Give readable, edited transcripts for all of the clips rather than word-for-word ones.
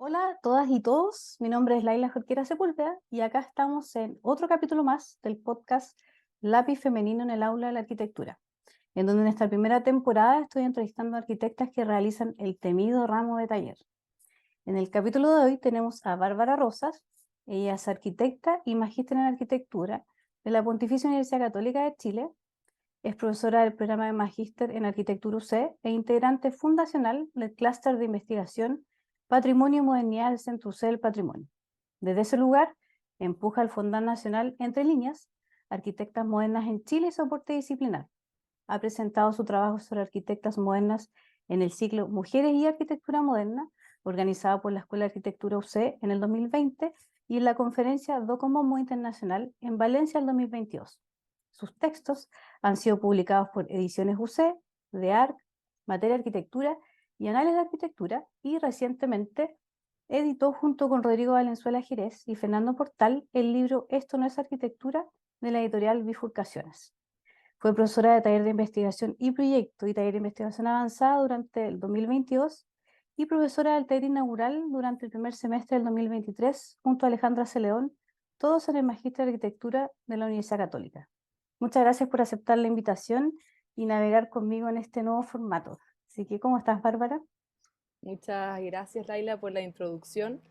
Hola a todas y todos, mi nombre es Laila Jorquera Sepúlveda y acá estamos en otro capítulo más del podcast Lápiz Femenino en el Aula de la Arquitectura, en donde en esta primera temporada estoy entrevistando a arquitectas que realizan el temido ramo de taller. En el capítulo de hoy tenemos a Bárbara Rosas. Ella es arquitecta y magíster en arquitectura de la Pontificia Universidad Católica de Chile. Es profesora del programa de Magíster en Arquitectura UC e integrante fundacional del Clúster de Investigación Patrimonio y Modernidad del Centro UC del Patrimonio. Desde ese lugar, empuja el Fondar Nacional Entre Líneas, Arquitectas Modernas en Chile y Soporte Disciplinar. Ha presentado su trabajo sobre arquitectas modernas en el ciclo Mujeres y Arquitectura Moderna, organizada por la Escuela de Arquitectura UC en el 2020 y en la conferencia Docomomo Internacional en Valencia el 2022. Sus textos han sido publicados por Ediciones UC, de ARC, Materia Arquitectura y Anales de Arquitectura, y recientemente editó junto con Rodrigo Valenzuela Jerez y Fernando Portal el libro Esto no es arquitectura, de la editorial Bifurcaciones. Fue profesora de taller de investigación y proyecto y taller de investigación avanzada durante el 2022 y profesora del taller inaugural durante el primer semestre del 2023 junto a Alejandra Celedón, todos en el Magíster de Arquitectura de la Universidad Católica. Muchas gracias por aceptar la invitación y navegar conmigo en este nuevo formato. Así que, ¿cómo estás, Bárbara? Muchas gracias, Laila, por la introducción.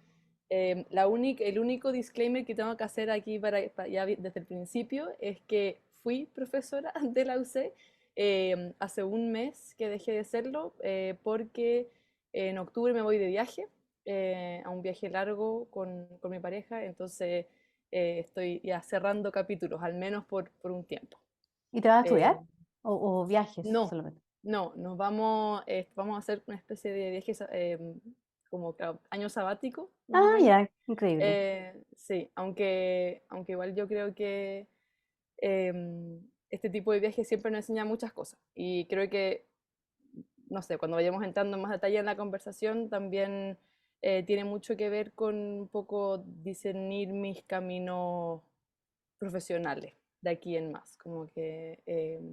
El único disclaimer que tengo que hacer aquí desde el principio es que fui profesora de la UC hace un mes que dejé de serlo porque en octubre me voy de viaje, a un viaje largo con mi pareja, entonces estoy ya cerrando capítulos, al menos por un tiempo. ¿Y te vas a Eh, estudiar o viajes no, solamente? no, vamos a hacer una especie de viaje como claro, año sabático, más o Ah, menos. ya, increíble. Sí, aunque igual yo creo que este tipo de viajes siempre nos enseña muchas cosas. Y creo que, no sé, cuando vayamos entrando en más detalle en la conversación, también tiene mucho que ver con un poco discernir mis caminos profesionales de aquí en más. Como que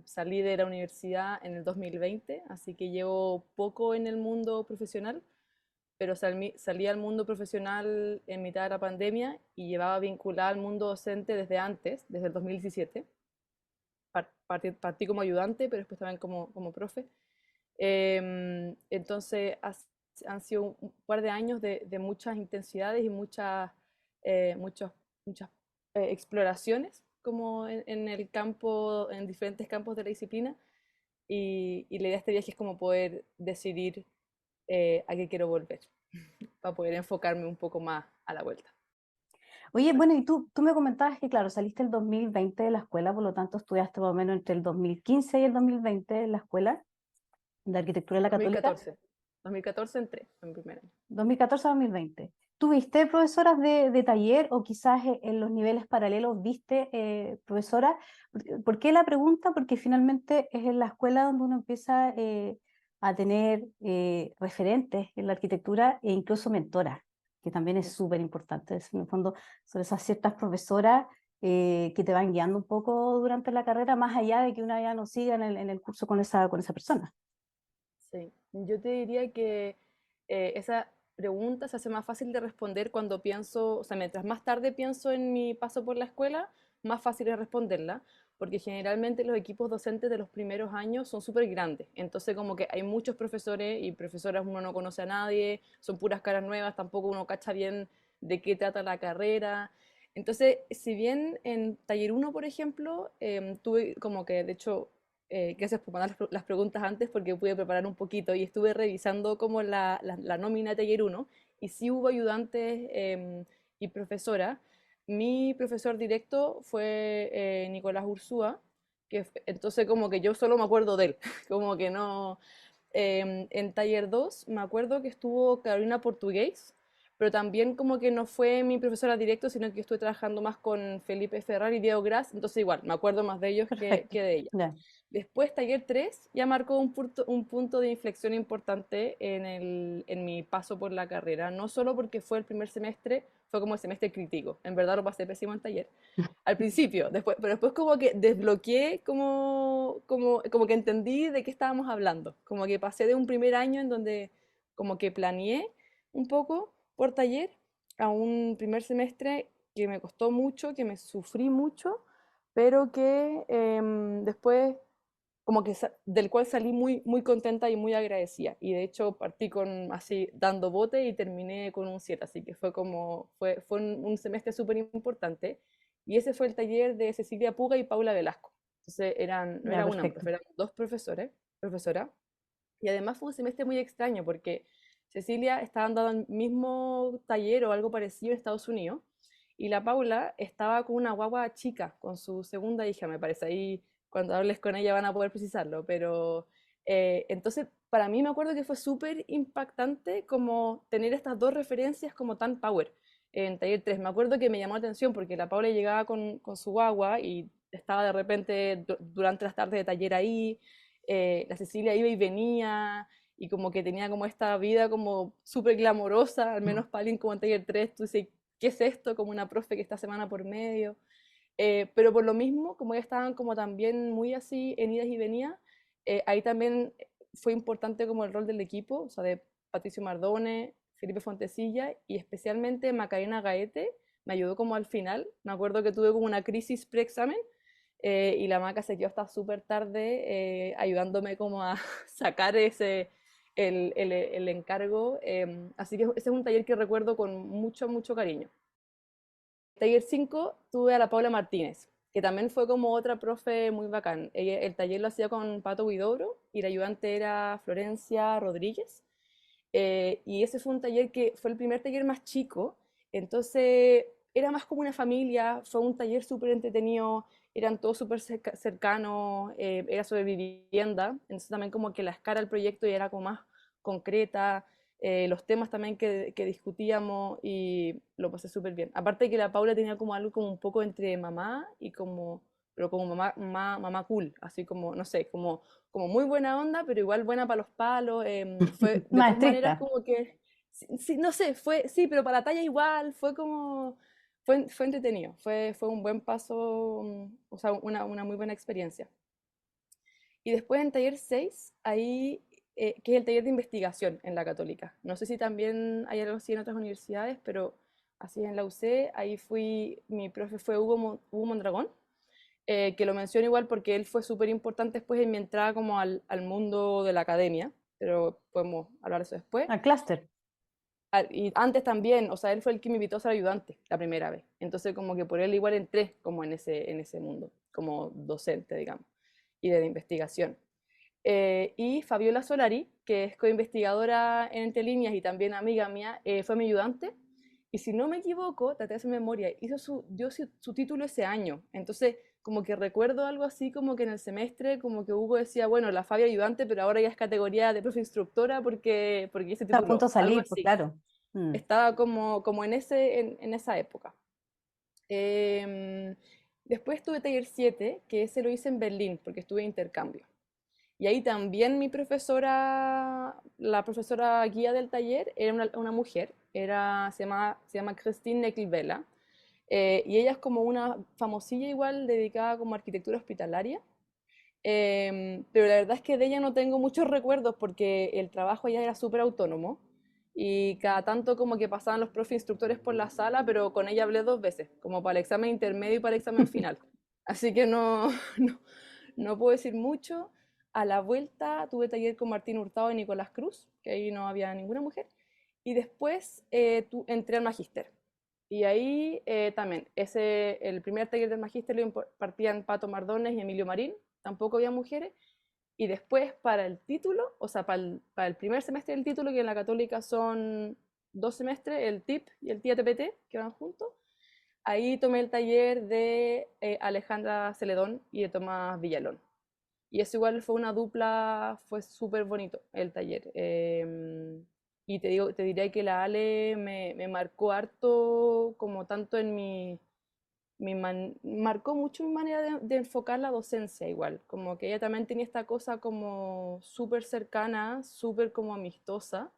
salí de la universidad en el 2020, así que llevo poco en el mundo profesional, pero salí al mundo profesional en mitad de la pandemia y llevaba vinculada al mundo docente desde antes, desde el 2017. Partí como ayudante, pero después también como profe. Entonces han sido un par de años de muchas intensidades y muchas exploraciones como en el campo, en diferentes campos de la disciplina. Y la idea de este viaje es como poder decidir a qué quiero volver, para poder enfocarme un poco más a la vuelta. Oye, bueno, y tú me comentabas que, claro, saliste el 2020 de la escuela, por lo tanto estudiaste más o menos entre el 2015 y el 2020 en la escuela de arquitectura de la Católica, 2014. 2014 entré en primer año. 2014 a 2020. ¿Tuviste profesoras de taller o quizás en los niveles paralelos viste profesoras? ¿Por qué la pregunta? Porque finalmente es en la escuela donde uno empieza a tener referentes en la arquitectura e incluso mentoras, que también es súper importante. En el fondo, son esas ciertas profesoras que te van guiando un poco durante la carrera, más allá de que una ya no siga en el curso con esa persona. Sí, yo te diría que esa pregunta se hace más fácil de responder cuando pienso, o sea, mientras más tarde pienso en mi paso por la escuela, más fácil es responderla, porque generalmente los equipos docentes de los primeros años son súper grandes, entonces como que hay muchos profesores y profesoras, uno no conoce a nadie, son puras caras nuevas, tampoco uno cacha bien de qué trata la carrera. Entonces, si bien en taller uno, por ejemplo, tuve como que, de hecho, gracias por mandar las preguntas antes porque pude preparar un poquito y estuve revisando como la nómina de taller uno y sí hubo ayudantes y profesora. Mi profesor directo fue Nicolás Ursúa, entonces como que yo solo me acuerdo de él, como que no. En taller 2 me acuerdo que estuvo Carolina Portugués, pero también como que no fue mi profesora directo, sino que estuve trabajando más con Felipe Ferrar y Diego Gras, entonces igual, me acuerdo más de ellos Perfecto. que de ella. Ya. Después, taller 3 ya marcó un punto de inflexión importante en mi paso por la carrera, no solo porque fue el primer semestre, fue como el semestre crítico, en verdad lo pasé pésimo en taller, al principio, pero después como que desbloqueé, como que entendí de qué estábamos hablando, como que pasé de un primer año en donde como que planeé un poco por taller a un primer semestre que me costó mucho, que me sufrí mucho, pero que después como que del cual salí muy, muy contenta y muy agradecida. Y de hecho partí con así dando bote y terminé con un 7, así que fue como, fue un semestre súper importante. Y ese fue el taller de Cecilia Puga y Paula Velasco. Entonces no Ya, era una perfecto. profe, eran dos profesoras. Y además fue un semestre muy extraño porque Cecilia estaba dando el mismo taller o algo parecido en Estados Unidos y la Paula estaba con una guagua chica, con su segunda hija, me parece. Ahí cuando hables con ella van a poder precisarlo, pero entonces para mí me acuerdo que fue súper impactante como tener estas dos referencias como tan power en taller 3. Me acuerdo que me llamó la atención porque la Paula llegaba con su guagua y estaba de repente durante las tardes de taller ahí, la Cecilia iba y venía y como que tenía como esta vida como súper glamorosa, al menos para alguien como en taller 3, tú dices, ¿qué es esto? Como una profe que está semana por medio. Pero por lo mismo, como ya estaban como también muy así en idas y venidas, ahí también fue importante como el rol del equipo, o sea, de Patricio Mardone, Felipe Fontecilla y especialmente Macarena Gaete, me ayudó como al final. Me acuerdo que tuve como una crisis pre-examen y la Maca se quedó hasta súper tarde ayudándome como a sacar el encargo. Así que ese es un taller que recuerdo con mucho, mucho cariño. Taller 5 tuve a la Paula Martínez, que también fue como otra profe muy bacán. El taller lo hacía con Pato Huidobro y la ayudante era Florencia Rodríguez. Y ese fue un taller que fue el primer taller más chico, entonces era más como una familia, fue un taller súper entretenido, eran todos súper cercanos, era sobre vivienda, entonces también como que la escala del proyecto ya era como más concreta, los temas también que discutíamos y lo pasé súper bien. Aparte de que la Paula tenía como algo como un poco entre mamá y como, pero como mamá cool, así como, no sé, como muy buena onda, pero igual buena para los palos. Fue de Más todas maneras estricta. como que, sí, sí, no sé, fue, sí, pero para la talla igual, fue como, fue entretenido, fue un buen paso, o sea, una muy buena experiencia. Y después en taller 6 ahí, que es el taller de investigación en la Católica. No sé si también hay algo así en otras universidades, pero así en la UC, ahí fui, mi profe fue Hugo Mondragón, que lo menciono igual porque él fue súper importante después en mi entrada como al mundo de la academia, pero podemos hablar de eso después. Al clúster. Y antes también, o sea, él fue el que me invitó a ser ayudante la primera vez. Entonces como que por él igual entré como en ese mundo, como docente, digamos, y de investigación. Y Fabiola Solari, que es coinvestigadora en Entre Líneas y también amiga mía, fue mi ayudante. Y si no me equivoco, traté de hacer memoria, dio su título ese año. Entonces, como que recuerdo algo así como que en el semestre, como que Hugo decía, bueno, la Fabia ayudante, pero ahora ya es categoría de profe instructora porque se Está a punto tituló, de algo salir, pues así. claro. Mm. Estaba como en esa época. Em, Después tuve taller 7 que ese lo hice en Berlín, porque estuve de intercambio. Y ahí también mi profesora, la profesora guía del taller, era una mujer, se llama Christine Necklvela, y ella es como una famosilla igual dedicada como a arquitectura hospitalaria. Pero la verdad es que de ella no tengo muchos recuerdos porque el trabajo allá era súper autónomo y cada tanto como que pasaban los profes instructores por la sala, pero con ella hablé dos veces, como para el examen intermedio y para el examen final. Así que no, no puedo decir mucho. A la vuelta tuve taller con Martín Hurtado y Nicolás Cruz, que ahí no había ninguna mujer. Y después entré al magíster. Y ahí también, el primer taller del magíster lo impartían Pato Mardones y Emilio Marín, tampoco había mujeres. Y después para el título, o sea, para el primer semestre del título, que en la Católica son 2 semestres, el TIP y el TIA-TPT, que van juntos, ahí tomé el taller de Alejandra Celedón y de Tomás Villalón. Y eso igual fue una dupla, fue súper bonito el taller. Y te diría que la Ale me marcó harto, como tanto en marcó mucho mi manera de enfocar la docencia igual, como que ella también tenía esta cosa como súper cercana, súper como amistosa,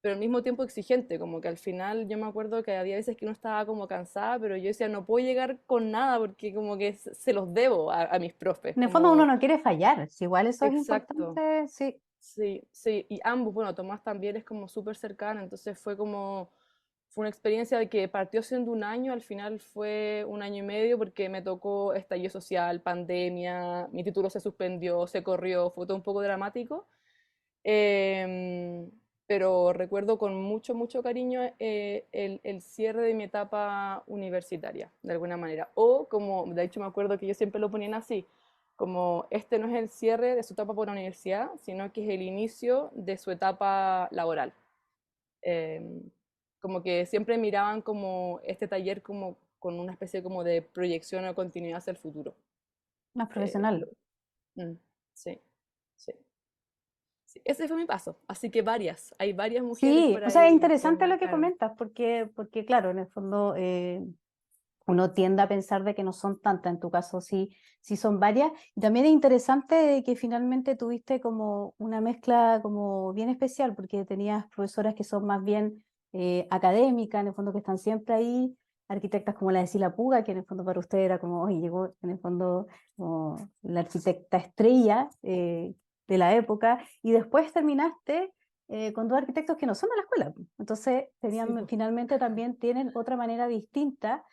pero al mismo tiempo exigente, como que al final yo me acuerdo que había veces que uno estaba como cansada, pero yo decía, no puedo llegar con nada porque como que se los debo a mis profes, En el fondo uno como, no quiere fallar, si igual eso es exacto, importante, sí. sí, sí, y ambos, bueno, Tomás también es como súper cercano, entonces fue como fue una experiencia de que partió siendo un año, al final fue un año y medio porque me tocó estallido social, pandemia, mi título se suspendió, se corrió, fue todo un poco dramático. Em, pero recuerdo con mucho, mucho cariño el cierre de mi etapa universitaria, de alguna manera. O como, de hecho me acuerdo que yo siempre lo ponían así, como este no es el cierre de su etapa por la universidad, sino que es el inicio de su etapa laboral. Em, Como que siempre miraban como este taller como con una especie como de proyección o continuidad hacia el futuro. Más Eh, profesional. lo- mm, sí, sí. Sí, ese fue mi paso, así que hay varias mujeres Sí, por o sea, es ahí que interesante lo que marcaron. comentas, porque claro, en el fondo uno tiende a pensar de que no son tantas, en tu caso sí, sí son varias. Y también es interesante que finalmente tuviste como una mezcla como bien especial, porque tenías profesoras que son más bien académicas, en el fondo que están siempre ahí, arquitectas como la de Sila Puga, que en el fondo para usted era como, oye, llegó en el fondo como la arquitecta estrella de la época, y después terminaste con dos arquitectos que no son de la escuela. Entonces, Sí, tenían, po. finalmente también tienen otra manera distinta.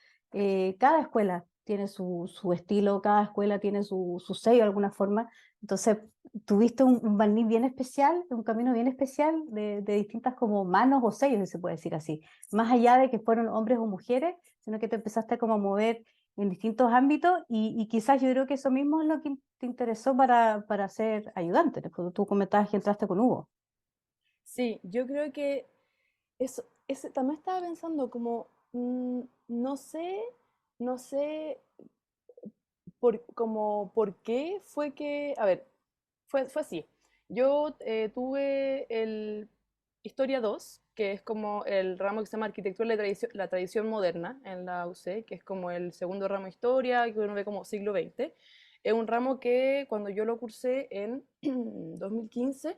Cada escuela tiene su estilo, cada escuela tiene su sello de alguna forma. Entonces, tuviste un barniz bien especial, un camino bien especial de distintas como manos o sellos, si se puede decir así. Más allá de que fueron hombres o mujeres, sino que te empezaste como a mover en distintos ámbitos y quizás yo creo que eso mismo es lo que te interesó para ser ayudante. Cuando tú comentabas que entraste con Hugo. Sí, yo creo que también estaba pensando como, no sé, no sé como por qué fue que, a ver, fue así. Yo tuve el Historia 2 que es como el ramo que se llama Arquitectura y la tradición moderna en la UC, que es como el segundo ramo de historia, que uno ve como siglo XX. Es un ramo que cuando yo lo cursé en 2015,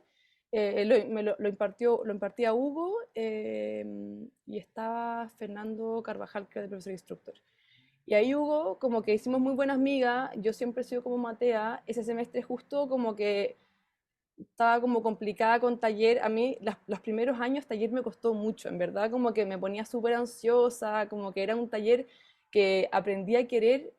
lo impartía Hugo y estaba Fernando Carvajal, que es el profesor instructor. Y ahí Hugo, como que hicimos muy buenas migas, yo siempre he sido como Matea, ese semestre justo como que estaba como complicada con taller, a mí los primeros años taller me costó mucho, en verdad como que me ponía súper ansiosa, como que era un taller que aprendí a querer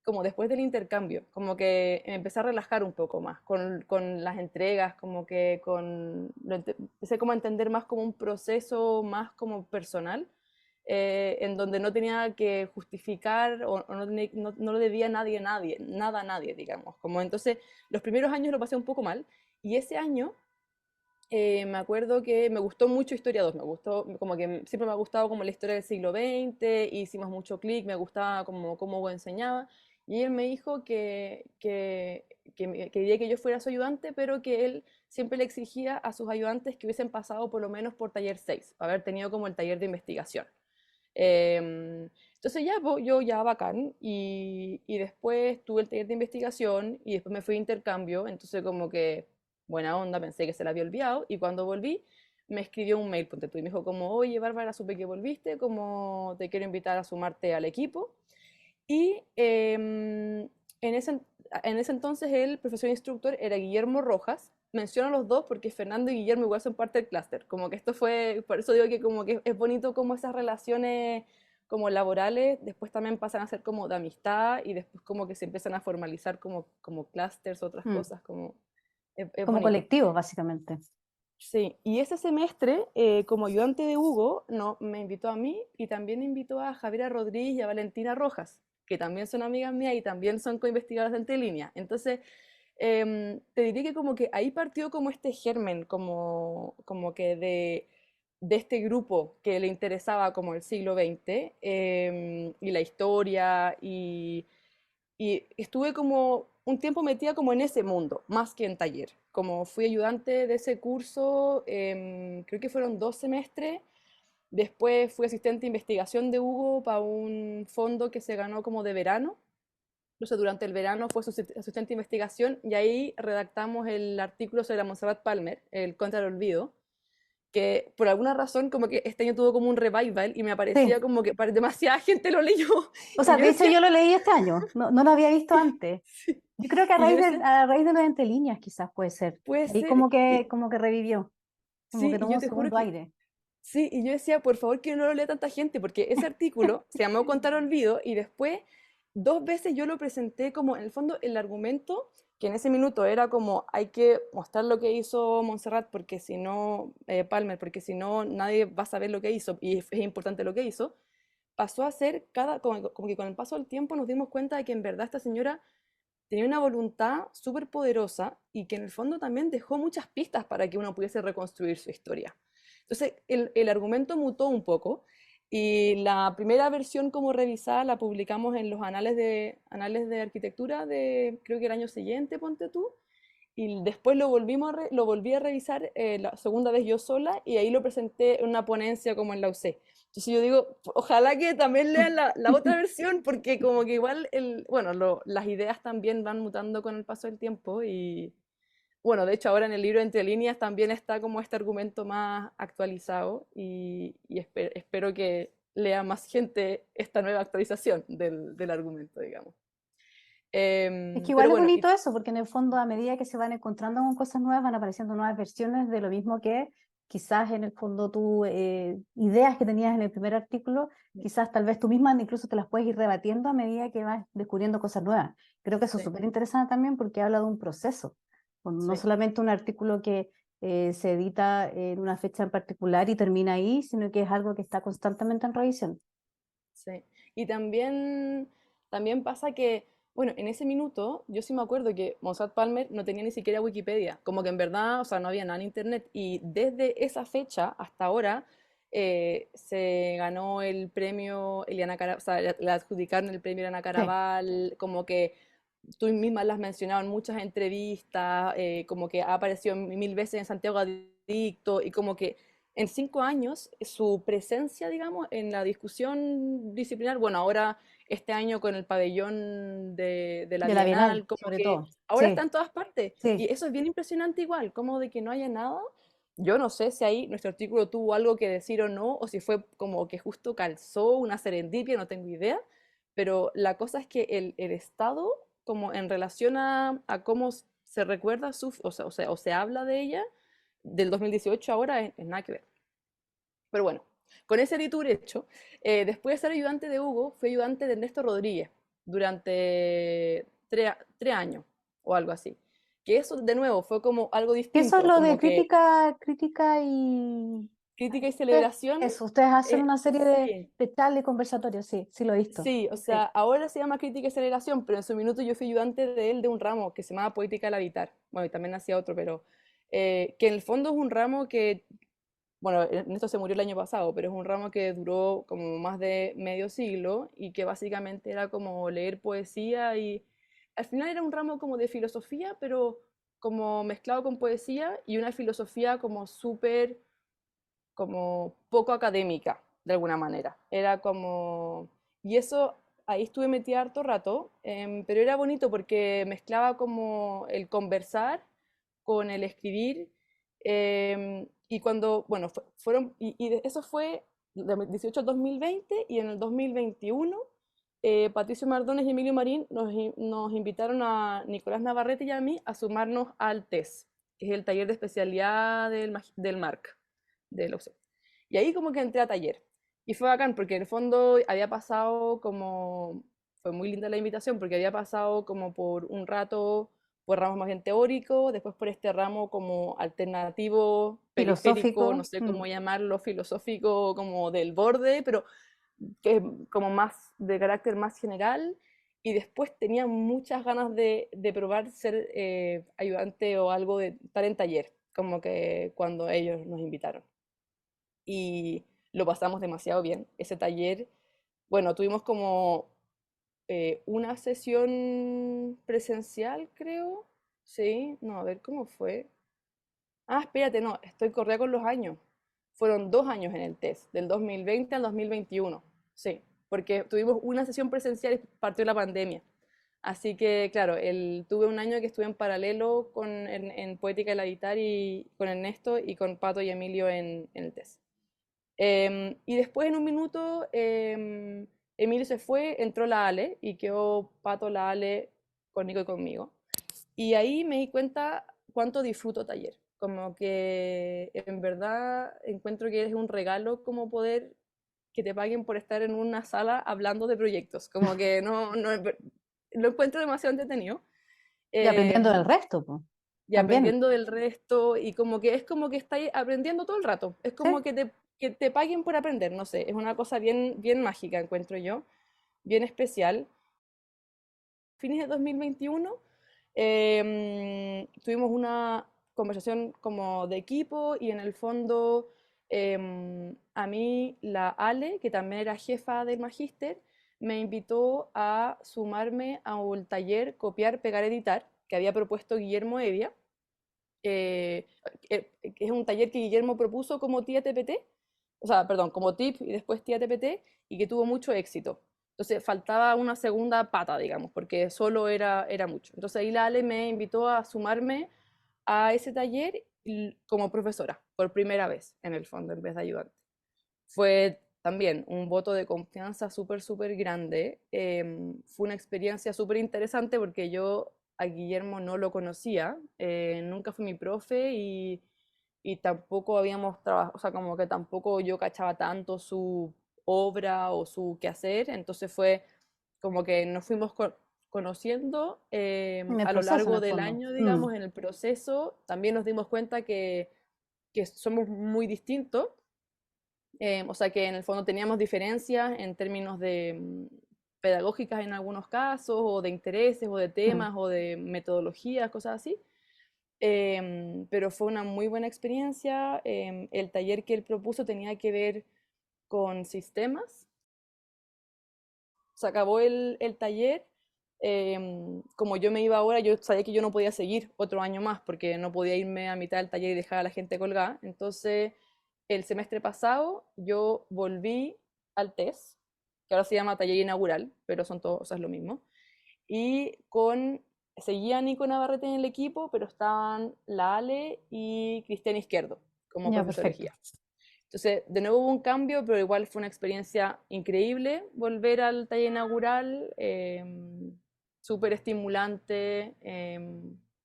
como después del intercambio, como que me empecé a relajar un poco más con las entregas, como que empecé como a entender más como un proceso más como personal, en donde no tenía que justificar o no lo debía nada a nadie, digamos. Como entonces, los primeros años lo pasé un poco mal, y ese año me acuerdo que me gustó mucho Historia 2, me gustó, como que siempre me ha gustado como la historia del siglo XX, hicimos mucho clic, me gustaba como cómo Hugo enseñaba, y él me dijo que quería que yo fuera su ayudante, pero que él siempre le exigía a sus ayudantes que hubiesen pasado por lo menos por taller 6, haber tenido como el taller de investigación. Entonces ya, yo ya bacán, y después tuve el taller de investigación y después me fui de intercambio, entonces como que buena onda, pensé que se la había olvidado, y cuando volví me escribió un mail, ponte tú, y me dijo como, oye Bárbara, supe que volviste, como te quiero invitar a sumarte al equipo. Y en ese entonces el profesor instructor era Guillermo Rojas. Menciono a los dos porque Fernando y Guillermo igual son parte del clúster. Como que esto fue, por eso digo que como que es bonito como esas relaciones como laborales después también pasan a ser como de amistad y después como que se empiezan a formalizar como clústeres, otras Mm. cosas, como es Como bonito. colectivo, básicamente. Sí, y ese semestre, como ayudante de Hugo, no, me invitó a mí y también invitó a Javiera Rodríguez y a Valentina Rojas, que también son amigas mías y también son coinvestigadoras de Entre Entonces, te diría que como que ahí partió como este germen, como que de este grupo que le interesaba como el siglo XX, y la historia, y estuve como un tiempo metida como en ese mundo, más que en taller. Como fui ayudante de ese curso, creo que fueron 2 semestres. Después fui asistente de investigación de Hugo para un fondo que se ganó como de verano. Incluso durante el verano fue su asistente de investigación y ahí redactamos el artículo sobre la Montserrat Palmer, el contra el olvido, que por alguna razón como que este año tuvo como un revival y me Sí. parecía como que demasiada gente lo leyó. O Y sea, yo de hecho decía, yo lo leí este año, no lo había visto antes. sí. Yo creo que Y yo decía, a raíz de los entre líneas quizás puede ser. puede Ahí ser, como que revivió, como sí, que y tomó yo un te juro segundo que aire. Sí, y yo decía, por favor, que no lo lea tanta gente, porque ese artículo se llamó Contar Olvido, y después 2 veces yo lo presenté como, en el fondo, el argumento, que en ese minuto era como, hay que mostrar lo que hizo Montserrat, porque si no, Palmer, porque si no, nadie va a saber lo que hizo, y es importante lo que hizo, pasó a ser, como que con el paso del tiempo nos dimos cuenta de que en verdad esta señora tenía una voluntad súper poderosa y que en el fondo también dejó muchas pistas para que uno pudiese reconstruir su historia. Entonces, el argumento mutó un poco y la primera versión como revisada la publicamos en los anales de arquitectura de, creo que el año siguiente, ponte tú, y después lo volví a revisar la segunda vez yo sola y ahí lo presenté en una ponencia como en la UC. Entonces yo digo, ojalá que también lean la otra versión porque como que igual, bueno, las ideas también van mutando con el paso del tiempo y bueno, de hecho ahora en el libro Entre líneas también está como este argumento más actualizado y espero que lea más gente esta nueva actualización del argumento, digamos. Es que Pero igual es bueno, bonito eso, porque en el fondo a medida que se van encontrando con cosas nuevas, van apareciendo nuevas versiones de lo mismo que quizás en el fondo tú, ideas que tenías en el primer artículo, quizás tal vez tú misma incluso te las puedes ir rebatiendo a medida que vas descubriendo cosas nuevas. Creo que eso es sí, súper interesante también porque habla de un proceso, no sí. solamente un artículo que se edita en una fecha en particular y termina ahí, sino que es algo que está constantemente en revisión. Sí. Y también pasa que, bueno, en ese minuto yo sí me acuerdo que Mossad Palmer no tenía ni siquiera Wikipedia, como que en verdad, o sea, no había nada en internet. Y desde esa fecha hasta ahora se ganó el premio Eliana Caraval, o sea, le adjudicaron el premio Eliana Sí. Caraval, como que tú misma la has mencionado en muchas entrevistas, como que ha aparecido mil veces en Santiago Adicto y como que en 5 años su presencia, digamos, en la discusión disciplinar, bueno, ahora este año con el pabellón de la De la Bienal, Bienal, como sobre que todo. ahora está Sí, en todas partes. sí. Y eso es bien impresionante igual, como de que no haya nada. Yo no sé si ahí nuestro artículo tuvo algo que decir o no, o si fue como que justo calzó una serendipia, no tengo idea, pero la cosa es que el Estado, como en relación a cómo se recuerda o se habla de ella, del 2018 ahora es nada que ver. Pero bueno, con ese editor hecho, después de ser ayudante de Hugo, fui ayudante de Ernesto Rodríguez durante 3 años o algo así. Que eso, de nuevo, fue como algo Y eso es distinto, lo de como que crítica y crítica y celebración. eso, ustedes hacen una serie Sí, de charlas y conversatorios, sí, sí lo he visto. sí, o sea, Sí. ahora se llama crítica y celebración, pero en su minuto yo fui ayudante de él de un ramo que se llamaba Poética del Habitar. Bueno, y también hacía otro, pero que en el fondo es un ramo que bueno, Ernesto se murió el año pasado, pero es un ramo que duró como más de medio siglo y que básicamente era como leer poesía y al final era un ramo como de filosofía, pero como mezclado con poesía y una filosofía como súper, como poco académica, de alguna manera. Era como... Y eso, ahí estuve metida harto rato, pero era bonito porque mezclaba como el conversar con el escribir. Y cuando, bueno, eso fue de 2018 al 2020 y en el 2021 Patricio Mardones y Emilio Marín nos invitaron a Nicolás Navarrete y a mí a sumarnos al TES, que es el taller de especialidad del MARC, del OCE. Y ahí como que entré a taller. Y fue bacán porque en el fondo había pasado como, fue muy linda la invitación porque había pasado como por un rato por ramos más bien teóricos, después por este ramo como alternativo, periférico, no Filosófico. sé cómo llamarlo, filosófico, como del borde, pero que es como más de carácter más general. Y después tenía muchas ganas de probar ser ayudante o algo de estar en taller, como que cuando ellos nos invitaron y lo pasamos demasiado bien. Ese taller, bueno, tuvimos como una sesión presencial, creo. Sí, no, a ver cómo fue. Ah, espérate, no, estoy correa con los años. Fueron 2 años en el test, del 2020 al 2021. Sí, porque tuvimos una sesión presencial y partió la pandemia. Así que, claro, tuve un año que estuve en paralelo en Poética del Habitar y con Ernesto y con Pato y Emilio en el test. Y después en un minuto Emilio se fue, entró la Ale y quedó Pato, la Ale, con Nico y conmigo. Y ahí me di cuenta cuánto disfruto taller. Como que en verdad encuentro que es un regalo como poder que te paguen por estar en una sala hablando de proyectos. Como que lo encuentro demasiado entretenido. Y aprendiendo del Em, resto, pues, y también, aprendiendo del resto y como que es como que estáis aprendiendo todo el rato. Es ¿sí? como que te paguen por aprender, no sé, es una cosa bien, bien mágica, encuentro yo, bien especial. Fines de 2021 tuvimos una conversación como de equipo y en el fondo a mí la Ale, que también era jefa del magíster, me invitó a sumarme a un taller copiar, pegar, editar que había propuesto Guillermo Evia, eh, que es un taller que Guillermo propuso como tía TPT, o sea, perdón, como tip y después tía TPT, y que tuvo mucho éxito. Entonces faltaba una segunda pata, digamos, porque solo era mucho. Entonces ahí la Ale me invitó a sumarme a ese taller como profesora, por primera vez, en el fondo, en vez de ayudante. Fue también un voto de confianza súper, súper grande. Fue una experiencia súper interesante porque yo a Guillermo no lo conocía, nunca fue mi profe y tampoco habíamos trabajado, o sea, como que tampoco yo cachaba tanto su obra o su quehacer, entonces fue como que nos fuimos conociendo En el a lo proceso, en largo el del fondo. año, Mm, digamos, en el proceso, también nos dimos cuenta que somos muy distintos, o sea que en el fondo teníamos diferencias en términos de pedagógicas en algunos casos, o de intereses, o de mm. temas, o de metodologías, cosas así. Pero fue una muy buena experiencia. El taller que él propuso tenía que ver con sistemas. Se acabó el taller. Como yo me iba ahora, yo sabía que yo no podía seguir otro año más porque no podía irme a mitad del taller y dejar a la gente colgada. Entonces, el semestre pasado yo volví al TES, que ahora se llama taller inaugural, pero son todos, o sea, es lo mismo. Y seguía Nico Navarrete en el equipo, pero estaban la Ale y Cristian Izquierdo como Ya, profesores perfecto. guía. Entonces, de nuevo hubo un cambio, pero igual fue una experiencia increíble volver al taller inaugural, súper estimulante,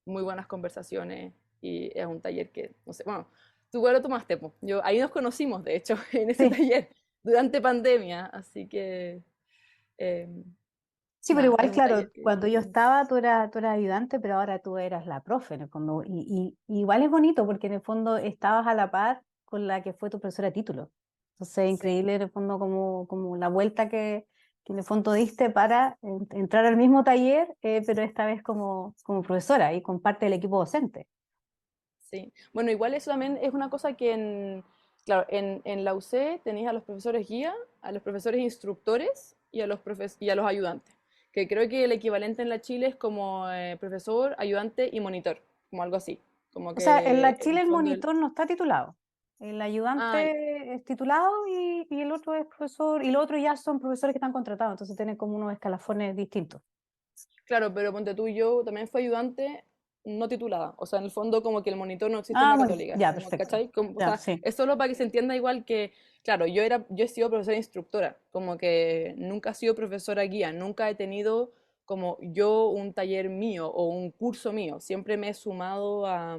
muy buenas conversaciones y es un taller que, no sé, bueno, tú igual lo tomaste, po. Yo, ahí nos conocimos, de hecho, en ese Sí. taller, durante pandemia, así que, em, Sí, pero nada, es igual, un taller claro, que... cuando yo estaba, tú eras ayudante, pero ahora tú eras la profe, en el fondo. Y igual es bonito porque en el fondo estabas a la par con la que fue tu profesora de título. Entonces, es Sí, increíble en el fondo como la vuelta que en el fondo diste para entrar al mismo taller, pero esta vez como profesora y con parte del equipo docente. sí. Bueno, igual eso también es una cosa que claro, en la UC tenéis a los profesores guía, a los profesores instructores y y a los ayudantes. Que creo que el equivalente en la Chile es como profesor, ayudante y monitor, como algo así. Como O sea, en que la en Chile el el fondo monitor no está titulado. El Ah, ayudante es titulado y el otro es profesor, y los otros ya son profesores que están contratados, entonces tienen como unos escalafones distintos. claro, pero ponte tú, yo también fui ayudante no titulada. O sea, en el fondo como que el monitor no existe en Ah, la bueno, católica. ya, Como, perfecto. ¿cachai? O Ya, sea, sí. es solo para que se entienda igual que, claro, yo he sido profesora instructora, como que nunca he sido profesora guía, nunca he tenido como yo un taller mío o un curso mío. Siempre me he sumado a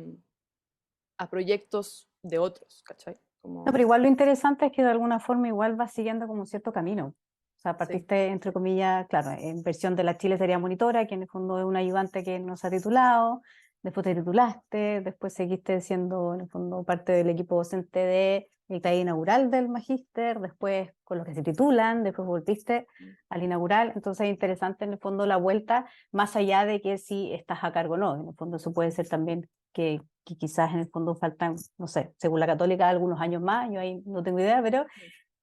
proyectos de otros, ¿cachai? No, pero Como, igual lo interesante es que de alguna forma igual vas siguiendo como un cierto camino. O sea, sí, partiste, entre comillas, claro, en versión de la Chile sería monitora, que en el fondo es un ayudante que no se ha titulado, después te titulaste, después seguiste siendo en el fondo parte del equipo docente de el taller inaugural del magíster, después con los que se titulan, después volviste al inaugural, entonces es interesante en el fondo la vuelta, más allá de que si estás a cargo o no, en el fondo eso puede ser también que quizás en el fondo faltan, no sé, según la católica, algunos años más, yo ahí no tengo idea,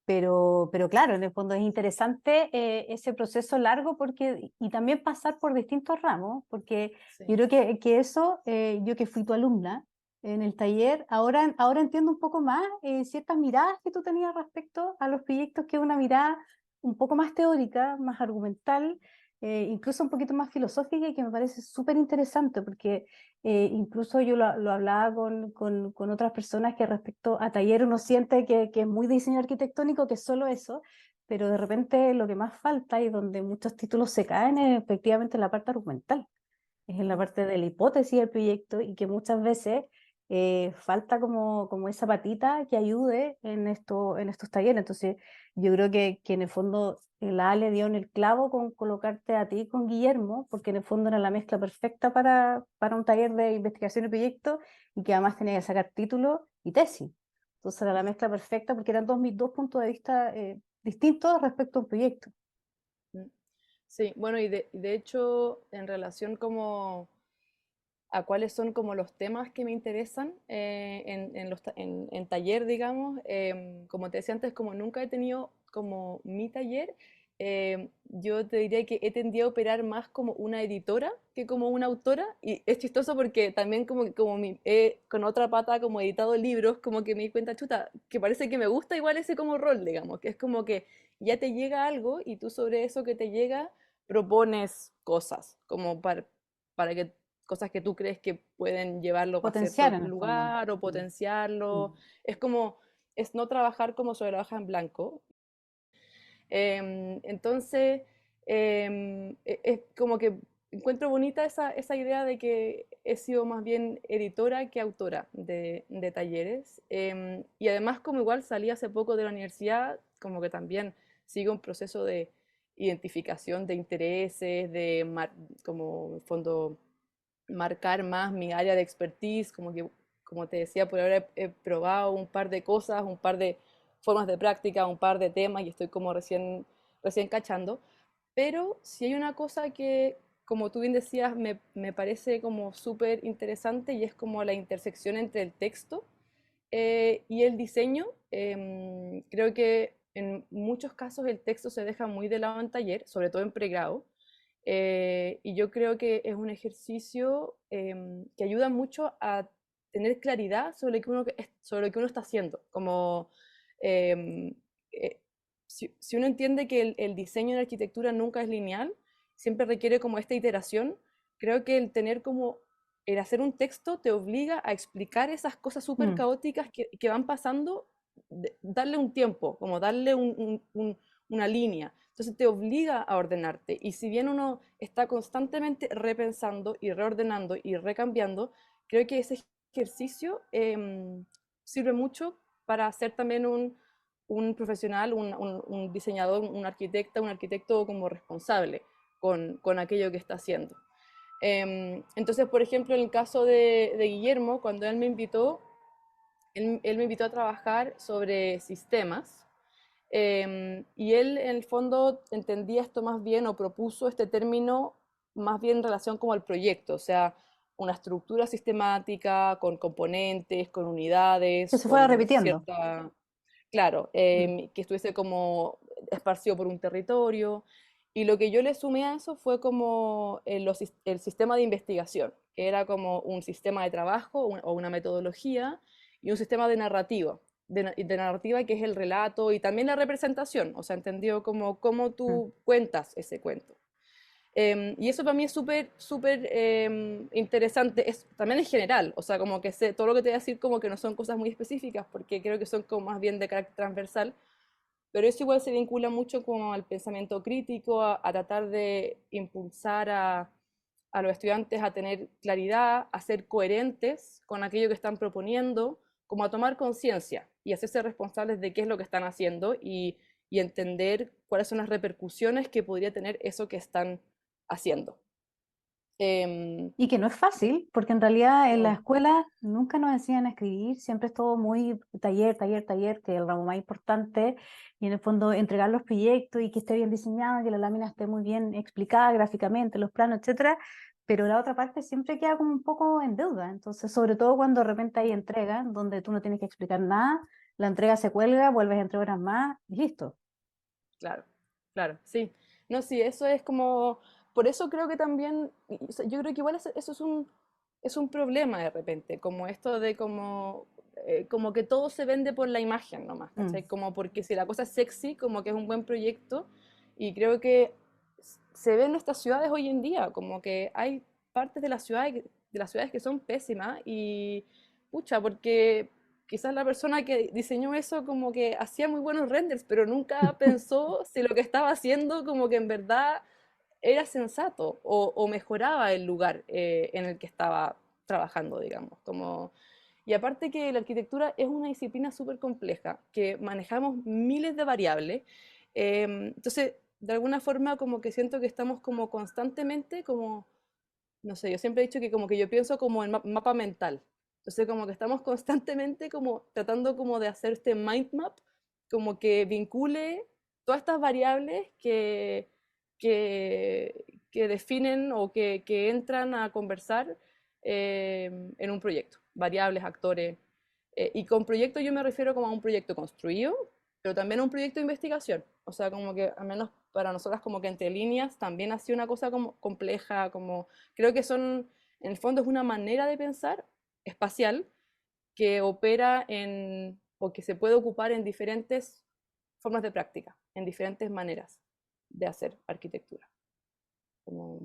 pero claro, en el fondo es interesante ese proceso largo porque, y también pasar por distintos ramos, porque yo sí. creo que eso, yo que fui tu alumna en el taller, ahora entiendo un poco más ciertas miradas que tú tenías respecto a los proyectos, que es una mirada un poco más teórica, más argumental, incluso un poquito más filosófica y que me parece súper interesante porque incluso yo lo hablaba con otras personas que respecto a taller uno siente que es muy diseño arquitectónico, que es solo eso, pero de repente lo que más falta y donde muchos títulos se caen es efectivamente en la parte argumental, es en la Mm, parte de la hipótesis del proyecto y que muchas veces falta como esa patita que ayude en estos talleres. Entonces, yo creo que en el fondo la Ale dio en el clavo con colocarte a ti con Guillermo, porque en el fondo era la mezcla perfecta para un taller de investigación y proyecto y que además tenía que sacar título y tesis. Entonces era la mezcla perfecta porque eran mis dos puntos de vista distintos respecto a un proyecto. Mm. Sí, bueno, y de hecho, en relación como a cuáles son como los temas que me interesan en taller, digamos. Como te decía antes, como nunca he tenido como mi taller, yo te diría que he tendido a operar más como una editora que como una autora. Y es chistoso porque también con otra pata como editado libros, como que me di cuenta, chuta, que parece que me gusta igual ese como rol, digamos, que es como que ya te llega algo y tú sobre eso que te llega propones cosas, como para que cosas que tú crees que pueden llevarlo a Potenciar cierto en el fondo. lugar o Mm, potenciarlo. mm. Es como, es no trabajar como sobre la hoja en blanco. Entonces, es como que encuentro bonita esa idea de que he sido más bien editora que autora de talleres. Y además, como igual salí hace poco de la universidad, como que también sigo un proceso de identificación de intereses, como en el fondo marcar más mi área de expertise, como que, como te decía, por ahora he probado un par de cosas, un par de formas de práctica, un par de temas y estoy como recién cachando. Pero si hay una cosa que, como tú bien decías, me parece como súper interesante y es como la intersección entre el texto y el diseño. Creo que en muchos casos el texto se deja muy de lado en taller, sobre todo en pregrado, y yo creo que es un ejercicio que ayuda mucho a tener claridad sobre lo que uno está haciendo. Como em, eh, si uno entiende que el diseño en la arquitectura nunca es lineal, siempre requiere como esta iteración, creo que el hacer un texto te obliga a explicar esas cosas súper Mm. caóticas que van pasando, darle un tiempo, como darle una línea. Entonces te obliga a ordenarte. Y si bien uno está constantemente repensando y reordenando y recambiando, creo que ese ejercicio sirve mucho para ser también un profesional, un diseñador, un arquitecto como responsable con aquello que está haciendo. Entonces, por ejemplo, en el caso de Guillermo, cuando él me invitó a trabajar sobre sistemas, y él en el fondo entendía esto más bien o propuso este término más bien en relación como al proyecto, o sea, una estructura sistemática con componentes, con Que unidades, se fuera con repitiendo. cierta, claro, Mm. que estuviese como esparcido por un territorio. Y lo que yo le sumé a eso fue como el sistema de investigación, que era como un sistema de trabajo o una metodología y un sistema de narrativa, de narrativa que es el relato y también la representación, o sea, entendido como cómo Mm. tú cuentas ese cuento. Y eso para mí es súper, súper interesante. También es general, o sea, como que todo lo que te voy a decir como que no son cosas muy específicas, porque creo que son como más bien de carácter transversal, pero eso igual se vincula mucho como al pensamiento crítico, a tratar de impulsar a los estudiantes a tener claridad, a ser coherentes con aquello que están proponiendo, como a tomar conciencia y hacerse responsables de qué es lo que están haciendo y entender cuáles son las repercusiones que podría tener eso que están haciendo. Em, Y que no es fácil, porque en realidad en la no, escuela nunca nos enseñan a escribir, siempre es todo muy taller, taller, taller, que es el ramo más importante, y en el fondo entregar los proyectos y que esté bien diseñado, que la lámina esté muy bien explicada gráficamente, los planos, etcétera, pero la otra parte siempre queda como un poco en deuda, entonces sobre todo cuando de repente hay entregas donde tú no tienes que explicar nada, la entrega se cuelga, vuelves entre horas más y listo. claro, claro, sí. No, sí, eso es como, por eso creo que también, o sea, yo creo que igual eso es un problema de repente, como esto de como que todo se vende por la imagen nomás, Mm. ¿cachai? Como porque si la cosa es sexy, como que es un buen proyecto, y creo que se ve en nuestras ciudades hoy en día, como que hay partes de las ciudades que son pésimas y, pucha, porque quizás la persona que diseñó eso como que hacía muy buenos renders, pero nunca pensó si lo que estaba haciendo como que en verdad era sensato o mejoraba el lugar en el que estaba trabajando, digamos. Y aparte que la arquitectura es una disciplina súper compleja, que manejamos miles de variables, entonces de alguna forma como que siento que estamos como constantemente como, no sé, yo siempre he dicho que como que yo pienso como en mapa mental, entonces como que estamos constantemente como tratando como de hacer este mind map, como que vincule todas estas variables que definen o que entran a conversar en un proyecto, variables, actores. Y con proyecto yo me refiero como a un proyecto construido, pero también a un proyecto de investigación. O sea, como que al menos para nosotras como que entre líneas también ha sido una cosa como compleja, como creo que son, en el fondo es una manera de pensar espacial que opera en, o que se puede ocupar en diferentes formas de práctica, en diferentes maneras de hacer arquitectura. Como,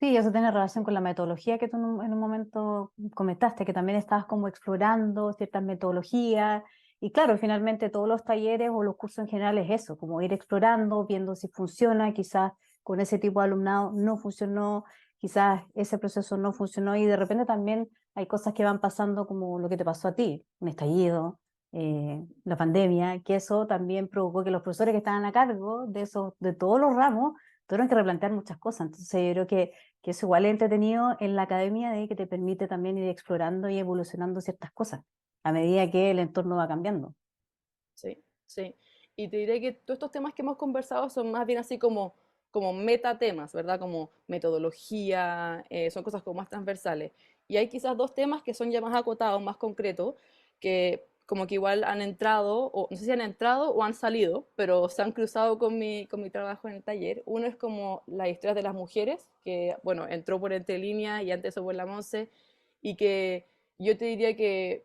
Sí, eso tiene relación con la metodología que tú en un momento comentaste, que también estabas como explorando ciertas metodologías. Y claro, finalmente todos los talleres o los cursos en general es eso, como ir explorando, viendo si funciona, quizás con ese tipo de alumnado no funcionó, quizás ese proceso no funcionó y de repente también hay cosas que van pasando como lo que te pasó a ti, un estallido, la pandemia, que eso también provocó que los profesores que estaban a cargo de esos, de todos los ramos, tuvieron que replantear muchas cosas. Entonces yo creo que es igual entretenido en la academia de que te permite también ir explorando y evolucionando ciertas cosas a medida que el entorno va cambiando. sí, sí. Y te diré que todos estos temas que hemos conversado son más bien así como, como metatemas, ¿verdad? Como metodología, son cosas como más transversales. Y hay quizás dos temas que son ya más acotados, más concretos, que como que igual han entrado, o no sé si han entrado o han salido, pero se han cruzado con mi trabajo en el taller. Uno es como las historias de las mujeres, que, bueno, entró por Entre Líneas y antes eso por la Monse, y que yo te diría que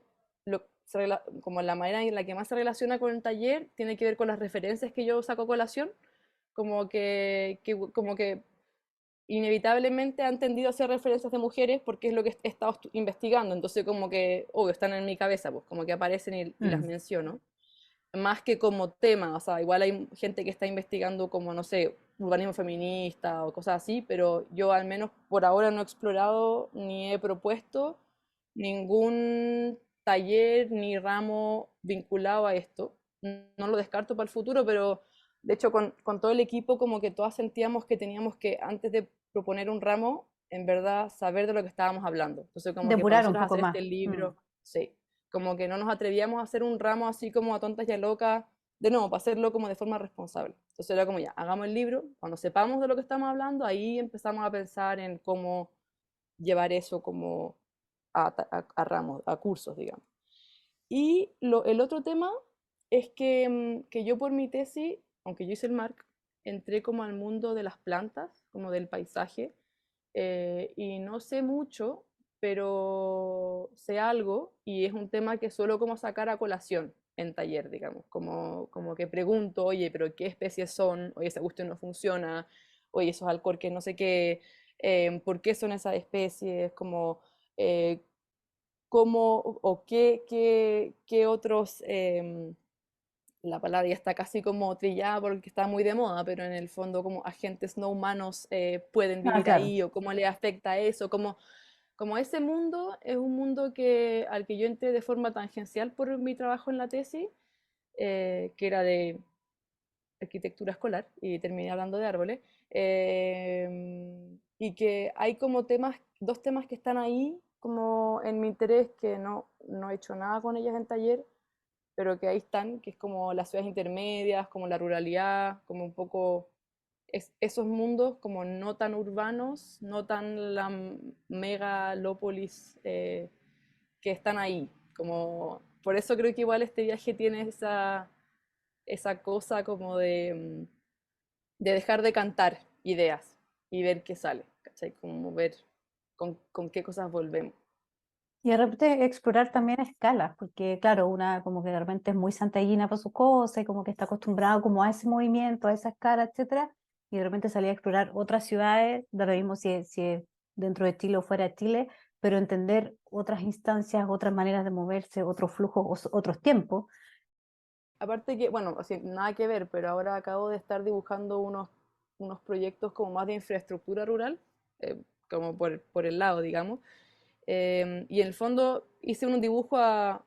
como la manera en la que más se relaciona con el taller tiene que ver con las referencias que yo saco a colación, como que inevitablemente han tendido a hacer referencias de mujeres porque es lo que he estado investigando, entonces como que, obvio, están en mi cabeza, pues como que aparecen y las Mm. menciono, más que como tema, o sea, igual hay gente que está investigando como, no sé, urbanismo feminista o cosas así, pero yo al menos por ahora no he explorado ni he propuesto ningún taller ni ramo vinculado a esto. No lo descarto para el futuro, pero de hecho con todo el equipo como que todas sentíamos que teníamos que, antes de proponer un ramo, en verdad saber de lo que estábamos hablando. Entonces como que para Depurar un nosotros poco hacer más. este Mm. libro, sí, como que no nos atrevíamos a hacer un ramo así como a tontas y a locas, de nuevo, para hacerlo como de forma responsable. Entonces era como ya, hagamos el libro, cuando sepamos de lo que estamos hablando, ahí empezamos a pensar en cómo llevar eso como a ramos, a cursos, digamos. Y el otro tema es que yo por mi tesis, aunque yo hice el MARC, entré como al mundo de las plantas, como del paisaje, y no sé mucho, pero sé algo y es un tema que suelo como sacar a colación en taller, digamos, como que pregunto, oye, pero ¿qué especies son? Oye, esa cuestión no funciona, oye, esos alcorques no sé qué, ¿por qué son esas especies? Como, eh, ¿cómo o qué otros, la palabra ya está casi como trillada porque está muy de moda, pero en el fondo como agentes no humanos pueden Ah, vivir claro. ahí o cómo les afecta eso, como ese mundo es un mundo al que yo entré de forma tangencial por mi trabajo en la tesis, que era de arquitectura escolar y terminé hablando de árboles, y que hay como temas, dos temas que están ahí como en mi interés que no he hecho nada con ellas en taller, pero que ahí están, que es como las ciudades intermedias, como la ruralidad, como un poco esos mundos como no tan urbanos, no tan la megalópolis que están ahí. Como, por eso creo que igual este viaje tiene esa cosa como de dejar de cantar ideas y ver qué sale, ¿cachai? Como ver con qué cosas volvemos. Y de repente explorar también escalas, porque claro, una como que de repente es muy santiaguina para sus cosas, y como que está acostumbrado como a ese movimiento, a esa escala, etcétera, y de repente salir a explorar otras ciudades, da lo mismo si es dentro de Chile o fuera de Chile, pero entender otras instancias, otras maneras de moverse, otros flujos, otros tiempos. Aparte que, bueno, así, nada que ver, pero ahora acabo de estar dibujando unos proyectos como más de infraestructura rural, como por el lado, digamos, Y en el fondo hice un dibujo a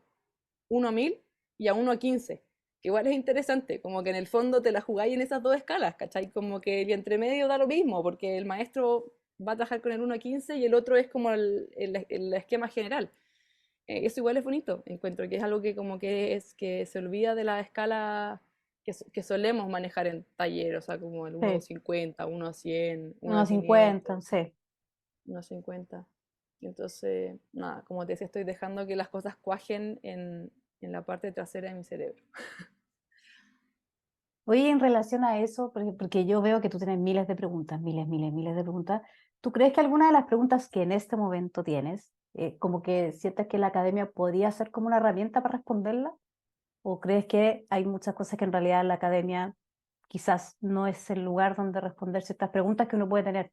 1 a 1000 y a 1 a 15, que igual es interesante, como que en el fondo te la jugáis en esas dos escalas, ¿cachai? Como que el entre medio da lo mismo, porque el maestro va a trabajar con el 1 a 15 y el otro es como el esquema general. Eso igual es bonito, encuentro que es algo que como que es que se olvida de la escala que solemos manejar en taller, o sea, como el 1 a 50, 1 a 100, uno a Unos 50, 500, sí. 1 a 50. Entonces, nada, como te decía, estoy dejando que las cosas cuajen en la parte trasera de mi cerebro. Oye, en relación a eso, porque yo veo que tú tienes miles de preguntas, miles, miles, miles de preguntas, ¿tú crees que alguna de las preguntas que en este momento tienes, como que sientes que la academia podría ser como una herramienta para responderla? ¿O crees que hay muchas cosas que en realidad la academia quizás no es el lugar donde responder ciertas preguntas que uno puede tener?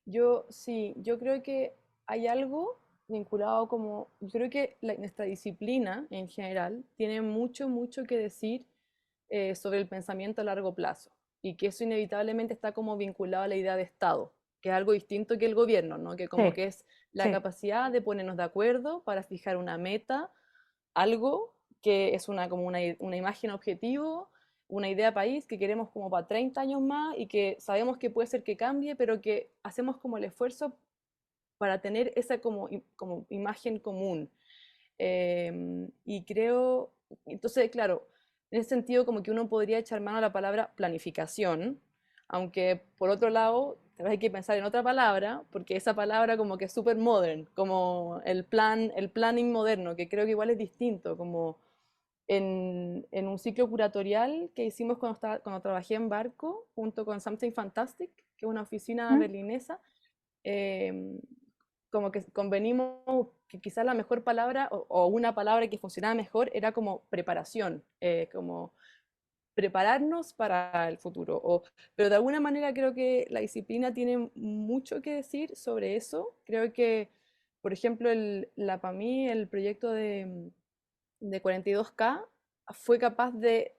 Yo sí, yo creo que hay algo vinculado como, yo creo que nuestra disciplina en general tiene mucho, mucho que decir sobre el pensamiento a largo plazo y que eso inevitablemente está como vinculado a la idea de Estado, que es algo distinto que el gobierno, ¿no? Que como Sí, que es la sí. capacidad de ponernos de acuerdo para fijar una meta, algo que es como una imagen objetivo, una idea país que queremos como para 30 años más y que sabemos que puede ser que cambie, pero que hacemos como el esfuerzo para tener esa como imagen común. Y creo, entonces, claro, en ese sentido como que uno podría echar mano a la palabra planificación, aunque por otro lado, tal vez hay que pensar en otra palabra, porque esa palabra como que es súper modern, como el planning moderno, que creo que igual es distinto, como en un ciclo curatorial que hicimos cuando trabajé en Barco, junto con Something Fantastic, que es una oficina ¿Mm? berlinesa, eh, como que convenimos que quizás la mejor palabra o una palabra que funcionaba mejor era como preparación, como prepararnos para el futuro. Pero de alguna manera creo que la disciplina tiene mucho que decir sobre eso. Creo que, por ejemplo, para mí el proyecto de 42K fue capaz de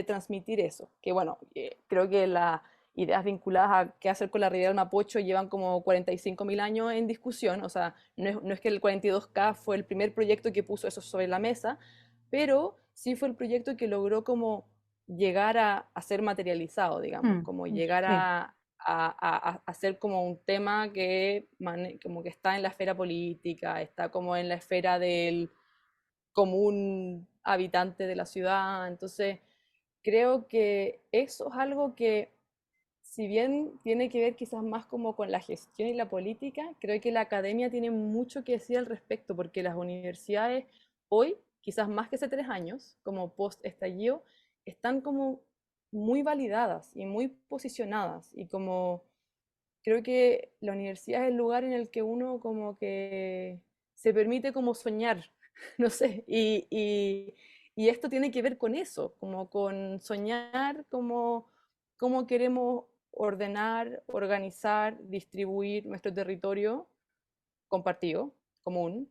transmitir eso. Que bueno, creo que las ideas vinculadas a qué hacer con la realidad del Mapocho llevan como 45.000 años en discusión. O sea, no es que el 42K fue el primer proyecto que puso eso sobre la mesa, pero sí fue el proyecto que logró como llegar a ser materializado, digamos, como llegar Sí. a ser como un tema que, como que está en la esfera política, está como en la esfera del común habitante de la ciudad. Entonces, creo que eso es algo que, si bien tiene que ver quizás más como con la gestión y la política, creo que la academia tiene mucho que decir al respecto, porque las universidades hoy, quizás más que hace 3 años, como post estallido, están como muy validadas y muy posicionadas y como creo que la universidad es el lugar en el que uno como que se permite como soñar, no sé, y esto tiene que ver con eso, como con soñar, como cómo queremos ordenar, organizar, distribuir nuestro territorio compartido, común,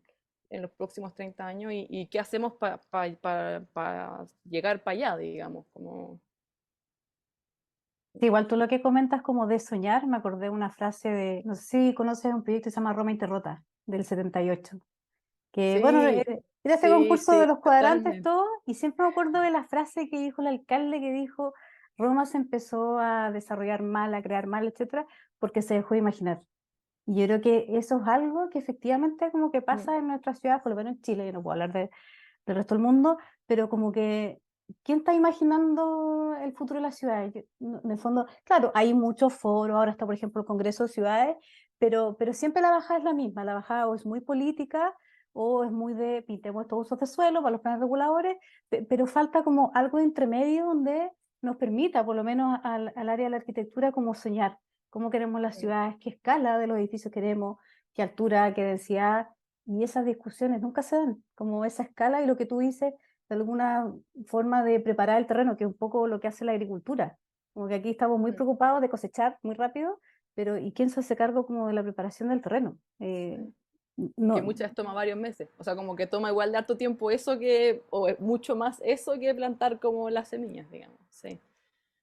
en los próximos 30 años y qué hacemos para llegar para allá, digamos, como... Sí, igual tú lo que comentas como de soñar, me acordé de una frase de, no sé si conoces un proyecto que se llama Roma Interrota, del 78, que bueno, Sí, era ese sí, concurso sí, de los cuadrantes, totalmente. todo, y siempre me acuerdo de la frase que dijo el alcalde, que dijo, Roma se empezó a desarrollar mal, a crear mal, etcétera, porque se dejó de imaginar. Y yo creo que eso es algo que efectivamente como que Mm, pasa en nuestra ciudad, por lo menos en Chile, yo no puedo hablar del resto del mundo, pero como que, ¿quién está imaginando el futuro de las ciudades? En el fondo, claro, hay muchos foros, ahora está, por ejemplo, el Congreso de Ciudades, pero siempre la bajada es la misma, la bajada o es muy política o es muy de pintemos estos usos de suelo para los planes reguladores, pero falta como algo de intermedio donde nos permita, por lo menos al área de la arquitectura, como soñar, cómo queremos las mm, ciudades, qué escala de los edificios queremos, qué altura, qué densidad, y esas discusiones nunca se dan, como esa escala y lo que tú dices, de alguna forma de preparar el terreno, que es un poco lo que hace la agricultura. Como que aquí estamos muy mm. preocupados de cosechar muy rápido, pero ¿y quién se hace cargo como de la preparación del terreno? Sí. Que No, muchas veces toma varios meses. O sea, como que toma igual de harto tiempo eso que, o es mucho más eso que plantar como las semillas, digamos. Sí,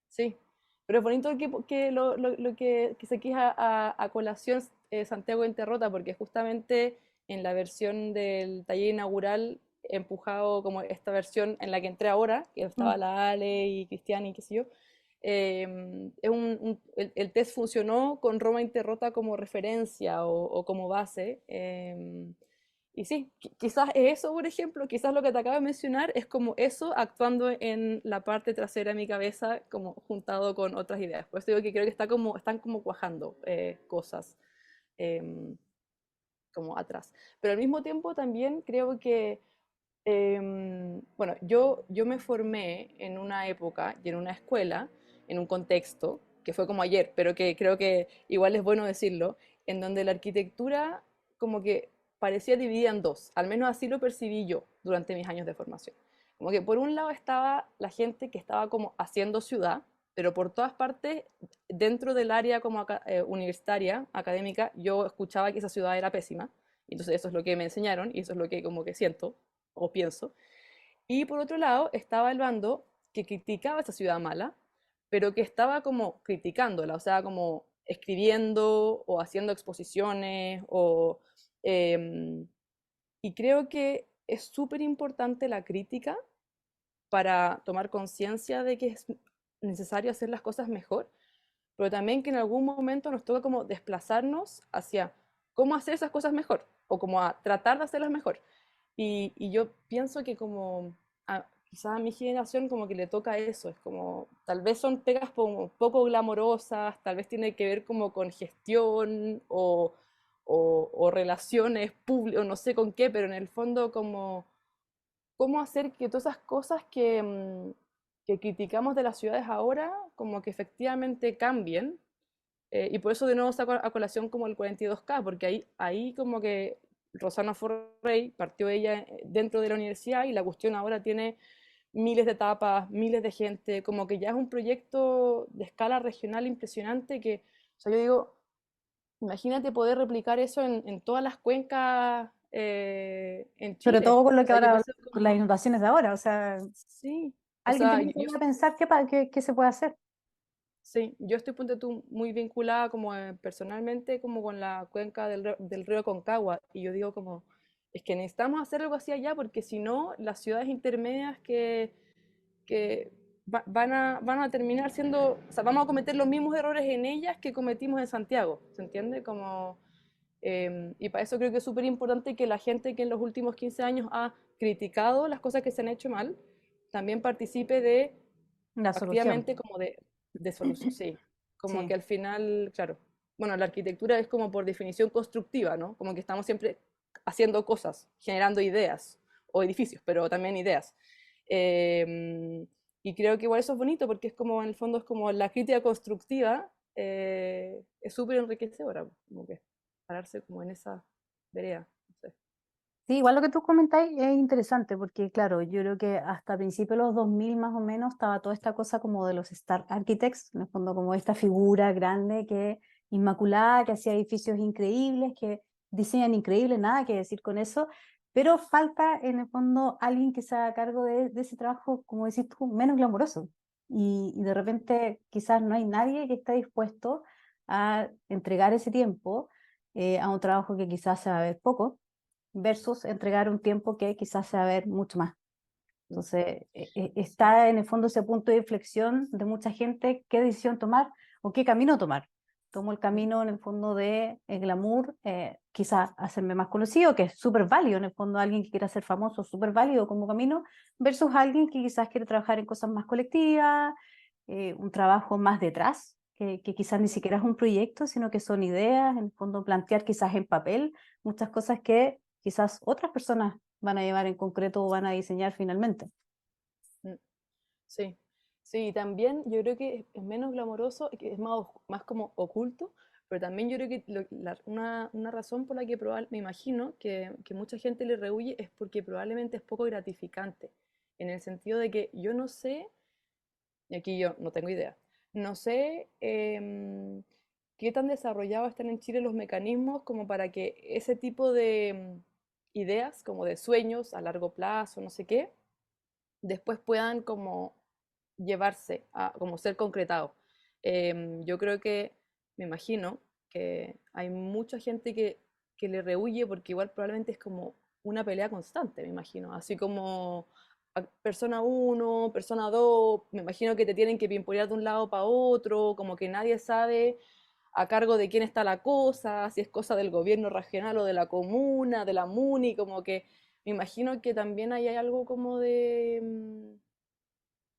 sí. Pero es bonito que lo que se queja a colación Santiago Enterrota, porque justamente en la versión del taller inaugural he empujado como esta versión en la que entré ahora, que Mm. estaba la Ale y Cristian y qué sé yo. El test funcionó con Roma Interrota como referencia o como base. Y sí, quizás eso, por ejemplo, quizás lo que te acabo de mencionar es como eso actuando en la parte trasera de mi cabeza, como juntado con otras ideas. Por eso digo que creo que están como cuajando cosas em, como atrás. Pero al mismo tiempo también creo que, bueno, yo me formé en una época y en una escuela, en un contexto, que fue como ayer, pero que creo que igual es bueno decirlo, en donde la arquitectura como que parecía dividida en dos, al menos así lo percibí yo durante mis años de formación. Como que por un lado estaba la gente que estaba como haciendo ciudad, pero por todas partes, dentro del área como universitaria, académica, yo escuchaba que esa ciudad era pésima. Entonces eso es lo que me enseñaron y eso es lo que como que siento o pienso. Y por otro lado estaba el bando que criticaba esa ciudad mala, pero que estaba como criticándola, o sea, como escribiendo o haciendo exposiciones eh, y creo que es súper importante la crítica para tomar conciencia de que es necesario hacer las cosas mejor, pero también que en algún momento nos toca como desplazarnos hacia cómo hacer esas cosas mejor o como a tratar de hacerlas mejor. Y yo pienso que como quizás a mi generación como que le toca eso, es como tal vez son pegas como poco glamorosas, tal vez tiene que ver como con gestión o relaciones públicas, o no sé con qué, pero en el fondo como cómo hacer que todas esas cosas que criticamos de las ciudades ahora, como que efectivamente cambien. Y por eso de nuevo saco a colación como el 42K, porque ahí como que Rosana Forrey partió ella dentro de la universidad y la cuestión ahora tiene miles de etapas, miles de gente, como que ya es un proyecto de escala regional impresionante que, o sea, yo digo, imagínate poder replicar eso en todas las cuencas en Sobre Chile. todo con lo O que sea, yo ahora, pienso con las como, inundaciones de ahora, o sea, sí, o alguien sea, tiene que poner a pensar qué se puede hacer. sí, yo estoy ponte tú, muy vinculada como personalmente como con la cuenca del río Concagua y yo digo como, es que necesitamos hacer algo así allá porque si no, las ciudades intermedias que van a terminar siendo, o sea, vamos a cometer los mismos errores en ellas que cometimos en Santiago, ¿se entiende? Como, y para eso creo que es súper importante que la gente que en los últimos 15 años ha criticado las cosas que se han hecho mal, también participe de La solución. activamente como de solución, sí. Como que Sí. al final, claro, bueno, la arquitectura es como por definición constructiva, ¿no? Como que estamos siempre haciendo cosas, generando ideas, o edificios, pero también ideas. Y creo que igual eso es bonito porque es como, en el fondo, es como la crítica constructiva, es súper enriquecedora, como que pararse como en esa vereda, no sé. Sí, igual lo que tú comentáis es interesante porque, claro, yo creo que hasta principios de los 2000 más o menos estaba toda esta cosa como de los Star Architects, en el fondo como esta figura grande que inmaculada, que hacía edificios increíbles, que diseñan increíbles, nada que decir con eso, pero falta en el fondo alguien que se haga cargo de ese trabajo, como decís tú, menos glamuroso. Y de repente quizás no hay nadie que esté dispuesto a entregar ese tiempo a un trabajo que quizás se va a ver poco versus entregar un tiempo que quizás se va a ver mucho más. Entonces, Sí. está en el fondo ese punto de inflexión de mucha gente, qué decisión tomar o qué camino tomar. Tomo el Mm. camino en el fondo de el glamour, quizás hacerme más conocido, que es súper válido, en el fondo alguien que quiera ser famoso, súper válido como camino, versus alguien que quizás quiere trabajar en cosas más colectivas, un trabajo más detrás, que quizás ni siquiera es un proyecto, sino que son ideas, en el fondo plantear quizás en papel muchas cosas que quizás otras personas van a llevar en concreto o van a diseñar finalmente. Mm. Sí, sí, también yo creo que es menos glamoroso, que es más, más como oculto, pero también yo creo que una razón por la que me imagino que mucha gente le rehuye es porque probablemente es poco gratificante, en el sentido de que yo no sé, y aquí yo no tengo idea, no sé qué tan desarrollados están en Chile los mecanismos como para que ese tipo de ideas, como de sueños a largo plazo, no sé qué, después puedan como llevarse a como ser concretado. Yo creo que, me imagino, que hay mucha gente que le rehuye porque igual probablemente es como una pelea constante, me imagino. Así como persona uno, persona 2, me imagino que te tienen que pimponear de un lado para otro, como que nadie sabe a cargo de quién está la cosa, si es cosa del gobierno regional o de la comuna, de la MUNI, como que me imagino que también ahí hay algo como de,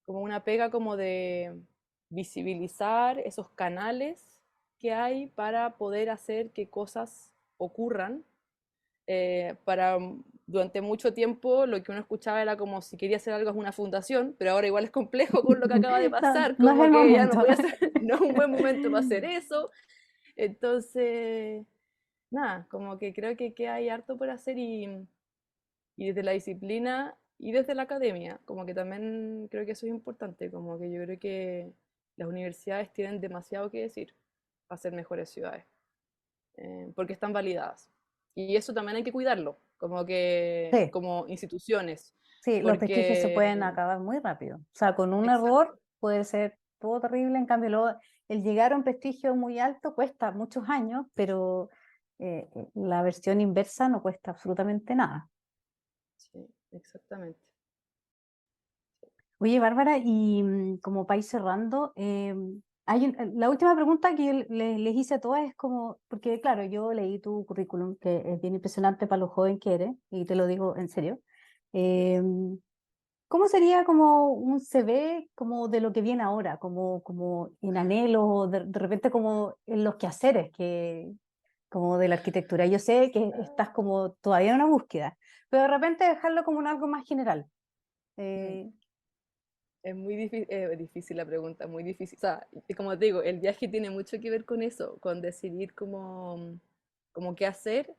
como una pega como de visibilizar esos canales que hay para poder hacer que cosas ocurran. Durante mucho tiempo lo que uno escuchaba era como si quería hacer algo es una fundación, pero ahora igual es complejo con lo que acaba de No, pasar, no es como el que ya no momento. puede hacer, no es un buen momento para hacer eso. Entonces, nada, como que creo que hay harto por hacer y desde la disciplina y desde la academia, como que también creo que eso es importante, como que yo creo que las universidades tienen demasiado que decir para ser mejores ciudades, porque están validadas. Y eso también hay que cuidarlo, como que, Sí, como instituciones, sí, los prestigios se pueden porque, acabar muy rápido. O sea, con un exacto, error puede ser todo terrible, en cambio el llegar a un prestigio muy alto cuesta muchos años, pero la versión inversa no cuesta absolutamente nada. sí, exactamente. Oye, Bárbara, y como para ir cerrando, la última pregunta que yo les hice a todas es como, porque claro, yo leí tu currículum, que es bien impresionante para lo joven que eres, y te lo digo en serio. em, ¿Cómo sería como un CV como de lo que viene ahora, como en anhelos o de repente como en los quehaceres como de la arquitectura? Yo sé que estás como todavía en una búsqueda, pero de repente dejarlo como en algo más general. Mm. Eh, Es muy difícil la pregunta, muy difícil. O sea, y como te digo, el viaje tiene mucho que ver con eso, con decidir cómo qué hacer,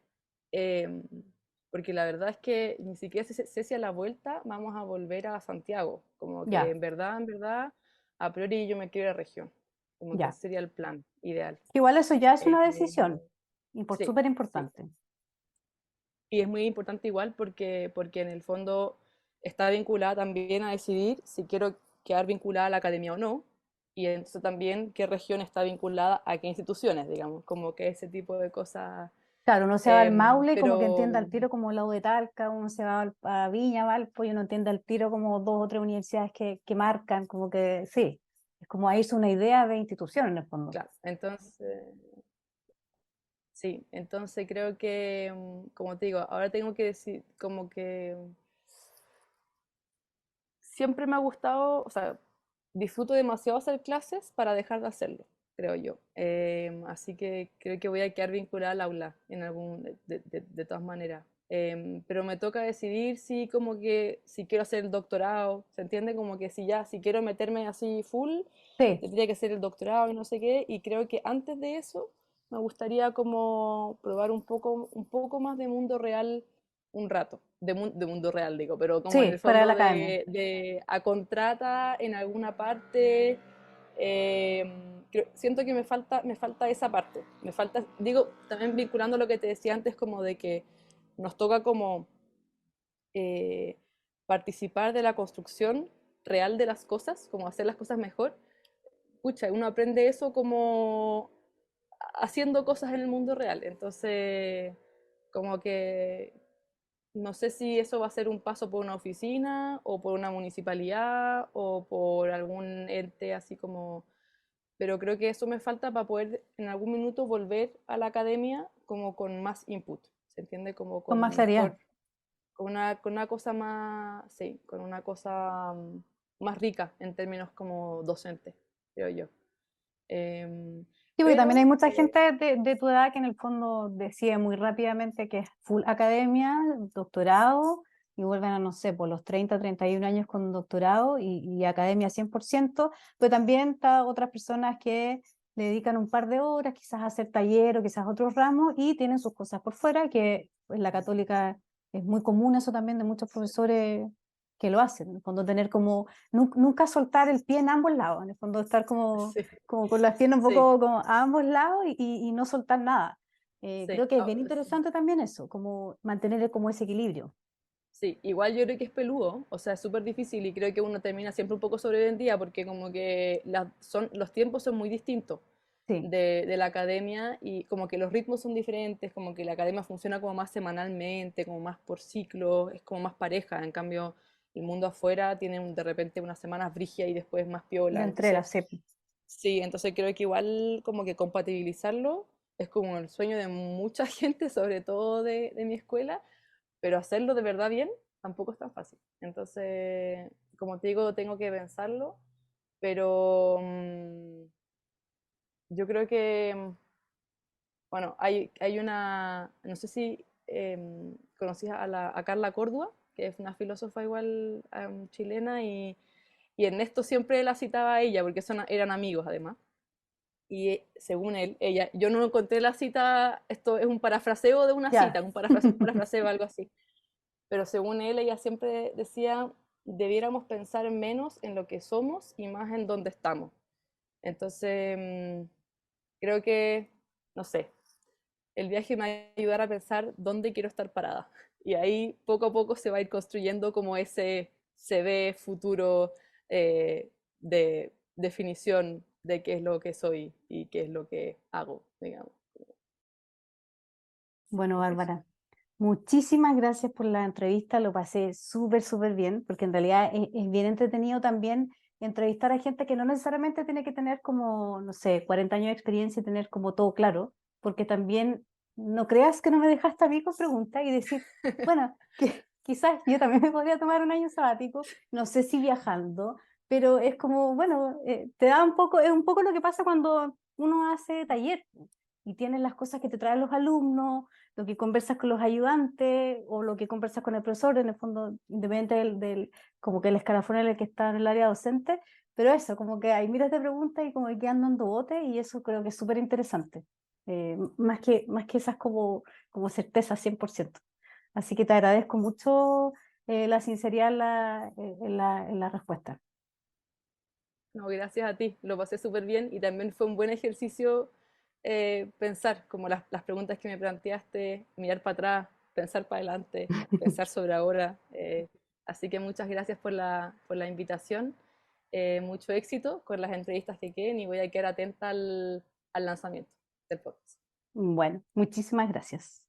em, porque la verdad es que ni siquiera sé si a la vuelta vamos a volver a Santiago, como que ya, en verdad, a priori yo me quiero ir a la región, como que ya. ese sería el plan ideal. Igual eso ya es una Eh, decisión, sí, súper sí. importante. Y es muy importante igual porque en el fondo está vinculada también a decidir si quiero quedar vinculada a la academia o no, y entonces también qué región está vinculada a qué instituciones, digamos, como que ese tipo de cosas. Claro, uno se va al Maule como que entiende Pero al tiro como el lado de Talca, uno se va a Viña, Valpo, y uno entiende al tiro como dos o tres universidades que marcan, como que sí, es como ahí es una idea de institución en el fondo. claro, entonces, sí, entonces creo que, como te digo, ahora tengo que decir, como que siempre me ha gustado, o sea, disfruto demasiado hacer clases para dejar de hacerlo, creo yo. Así que creo que voy a quedar vinculada al aula en de todas maneras. Pero me toca decidir si como que si quiero hacer el doctorado, ¿se entiende? Como que si quiero meterme así full, Sí, tendría que hacer el doctorado y no sé qué, y creo que antes de eso me gustaría como probar un poco más de mundo real un rato, de mundo real digo, pero como en el sí, fuera de la fondo academia. de a contrata en alguna parte, siento que me falta esa parte, me falta, digo, también vinculando lo que te decía antes, como de que nos toca como eh, participar de la construcción real de las cosas, como hacer las cosas mejor. Pucha, uno aprende eso como haciendo cosas en el mundo real, entonces como que no sé si eso va a ser un paso por una oficina o por una municipalidad o por algún ente así como... Pero creo que eso me falta para poder en algún minuto volver a la academia como con más input, ¿se entiende? Como Con más con claridad. mejor, con una cosa más, sí, con una cosa más rica en términos como docente, creo yo. Em, Sí, porque también hay pero mucha gente de tu edad que en el fondo decide muy rápidamente que es full academia, doctorado, y vuelven a, no sé, por los 30, 31 años con un doctorado y academia 100%, pero también está otras personas que le dedican un par de horas, quizás a hacer taller o quizás otros ramos, y tienen sus cosas por fuera, que en la católica es muy común eso también de muchos profesores que lo hacen, en el fondo tener como, nunca soltar el pie en ambos lados, en el fondo estar como sí, como con las piernas un sí, poco como a ambos lados y no soltar nada. sí, Creo que es ah, bien sí. interesante también eso, como mantener como ese equilibrio. Sí, igual yo creo que es peludo, o sea, es súper difícil y creo que uno termina siempre un poco sobrevendida porque como que los tiempos son muy distintos Sí, de la academia y como que los ritmos son diferentes, como que la academia funciona como más semanalmente, como más por ciclo, es como más pareja, en cambio el mundo afuera tiene de repente unas semanas brígidas y después más de piola, entrega, entonces sí. sí, entonces creo que igual como que compatibilizarlo es como el sueño de mucha gente, sobre todo de mi escuela, pero hacerlo de verdad bien tampoco es tan fácil. Entonces, como te digo, tengo que pensarlo, pero yo creo que, bueno, hay una, no sé si conocías a Carla Córdoba, que es una filósofa igual chilena, y Ernesto siempre la citaba a ella, porque eran amigos además. Y según él, ella, yo no encontré la cita, esto es un parafraseo de una Ya. cita, un parafraseo, algo así. Pero según él, ella siempre decía, debiéramos pensar menos en lo que somos y más en dónde estamos. Entonces, creo que, no sé, el viaje me va a ayudar a pensar dónde quiero estar parada. Y ahí poco a poco se va a ir construyendo como ese se ve futuro de definición de qué es lo que soy y qué es lo que hago, digamos. Bueno, Eso. Bárbara, muchísimas gracias por la entrevista, lo pasé súper, súper bien, porque en realidad es bien entretenido también entrevistar a gente que no necesariamente tiene que tener como, no sé, 40 años de experiencia y tener como todo claro, porque también no creas que no me dejaste a mí con preguntas y decir, bueno, que quizás yo también me podría tomar un año sabático, no sé si viajando, pero es como, bueno, te da un poco, es un poco lo que pasa cuando uno hace taller y tienes las cosas que te traen los alumnos, lo que conversas con los ayudantes o lo que conversas con el profesor, en el fondo, independiente como que el escalafón en el que está en el área docente, pero eso, como que hay miles de preguntas y como que quedan dando bote y eso creo que es súper interesante, más que esas como certezas 100%. Así que te agradezco mucho la sinceridad en la respuesta. No, gracias a ti, lo pasé súper bien y también fue un buen ejercicio pensar, como las preguntas que me planteaste, mirar para atrás, pensar para adelante, pensar sobre ahora. Así que muchas gracias por la invitación, mucho éxito con las entrevistas que queden y voy a quedar atenta al lanzamiento del podcast. Bueno, muchísimas gracias.